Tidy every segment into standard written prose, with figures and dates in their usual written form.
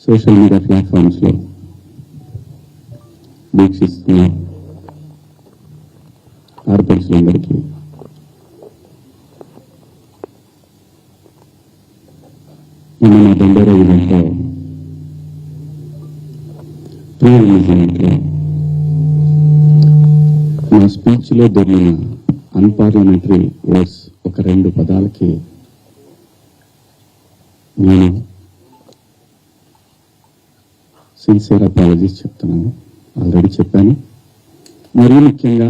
Social media platforms లో వీక్షిస్తున్న ఆడపడుచులందరికీ నిన్న మా దండోరా ఈవెంట్లో ప్రీ రిలీజ్ ఈవెంట్లో నా స్పీచ్ లో దొరికిన అన్పార్లమెంటరీ వర్డ్స్ ఒక 2 పదాలకి నేను సిన్సియర్ అపాలజీస్ చెప్తున్నాను. ఆల్రెడీ చెప్పాను. మరీ ముఖ్యంగా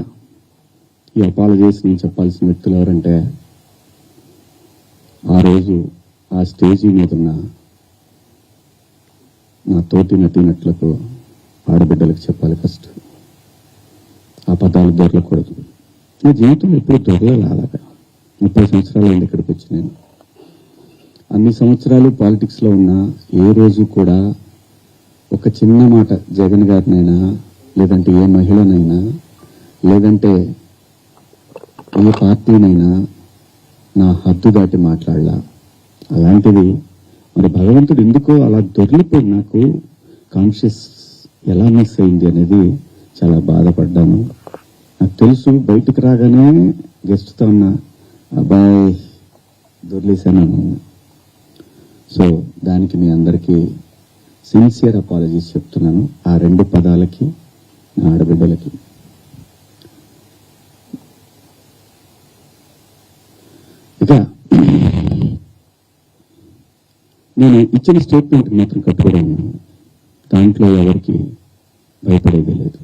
ఈ అపాలజీస్ నేను చెప్పాల్సిన వ్యక్తులు ఎవరంటే ఆ రోజు ఆ స్టేజీ మీద ఉన్న నా తోటి నటీనటులకు, ఆడబిడ్డలకు చెప్పాలి ఫస్ట్. ఆ పదాలు దొరకకూడదు. నా జీవితం ఎప్పుడు దొరలేదు. అలాగా 30 సంవత్సరాలు అయింది ఇక్కడికి వచ్చి. నేను అన్ని సంవత్సరాలు పాలిటిక్స్లో ఉన్నా ఏ రోజు కూడా ఒక చిన్న మాట జగన్ గారినైనా, లేదంటే ఏ మహిళనైనా, లేదంటే ఏ పార్టీనైనా నా హద్దు దాటి మాట్లాడలా. అలాంటిది మరి భగవంతుడు ఎందుకో అలా దొరికిపోయి నాకు కాన్షియస్ ఎలా మిస్ అయింది అనేది చాలా బాధపడ్డాను. నాకు తెలుసు బయటికి రాగానే గెస్ట్తో ఉన్న అబ్బాయి దొరిలేశాను. సో దానికి మీ అందరికీ సిన్సియర్ అపాలజీస్ చెప్తున్నాను. ఆ 2 పదాలకి, నా ఆడబిడ్డలకి. ఇక నేను ఇచ్చిన స్టేట్మెంట్ మాత్రం కట్టుబడి ఉన్నాను. దాంట్లో ఎవరికి భయపడేది లేదు.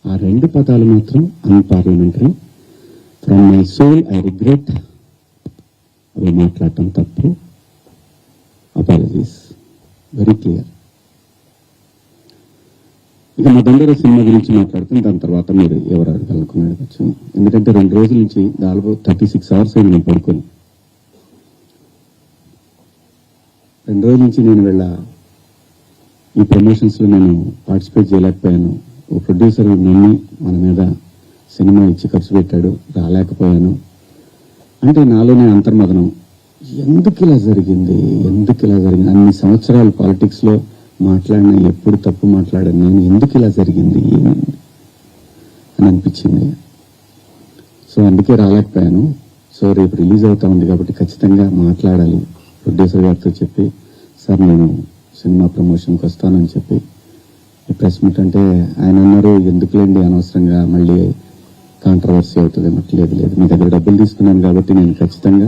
ఆ 2 పదాలు మాత్రం unparliamentary. From my soul I regret. అవి మాట్లాడటం తప్పు. Apologies very clear. ఇక మా దండోరా సినిమా గురించి మాట్లాడుతాం. దాని తర్వాత మీరు ఎవరు అడగాలనుకున్నాడు. ఎందుకంటే 2 రోజుల నుంచి దాదాపు 36 అవర్స్ అయింది నేను పడుకొని. 2 రోజుల నుంచి నేను ఈ ప్రమోషన్స్లో నేను పార్టిసిపేట్ చేయలేకపోయాను. ఓ ప్రొడ్యూసర్ నన్ను మన మీద సినిమా ఇచ్చి ఖర్చు పెట్టాడు, రాలేకపోయాను. అంటే నాలోనే అంతర్మదనం. ఎందుకు ఇలా జరిగింది? అన్ని సంవత్సరాలు పాలిటిక్స్లో మాట్లాడినా ఎప్పుడు తప్పు మాట్లాడాను నేను. ఎందుకు ఇలా జరిగింది ఏమైంది అని అనిపించింది. సో అందుకే రాలేకపోయాను. సో రేపు రిలీజ్ అవుతా ఉంది కాబట్టి ఖచ్చితంగా మాట్లాడాలి. ప్రొడ్యూసర్ గారితో చెప్పి, సార్ నేను సినిమా ప్రమోషన్కి వస్తానని చెప్పి ప్రెస్ మీట్ అంటే ఆయన అన్నారు, ఎందుకులేండి అనవసరంగా మళ్ళీ కాంట్రవర్సీ అవుతుంది. లేదు మీ దగ్గర డబ్బులు తీసుకున్నాను కాబట్టి నేను ఖచ్చితంగా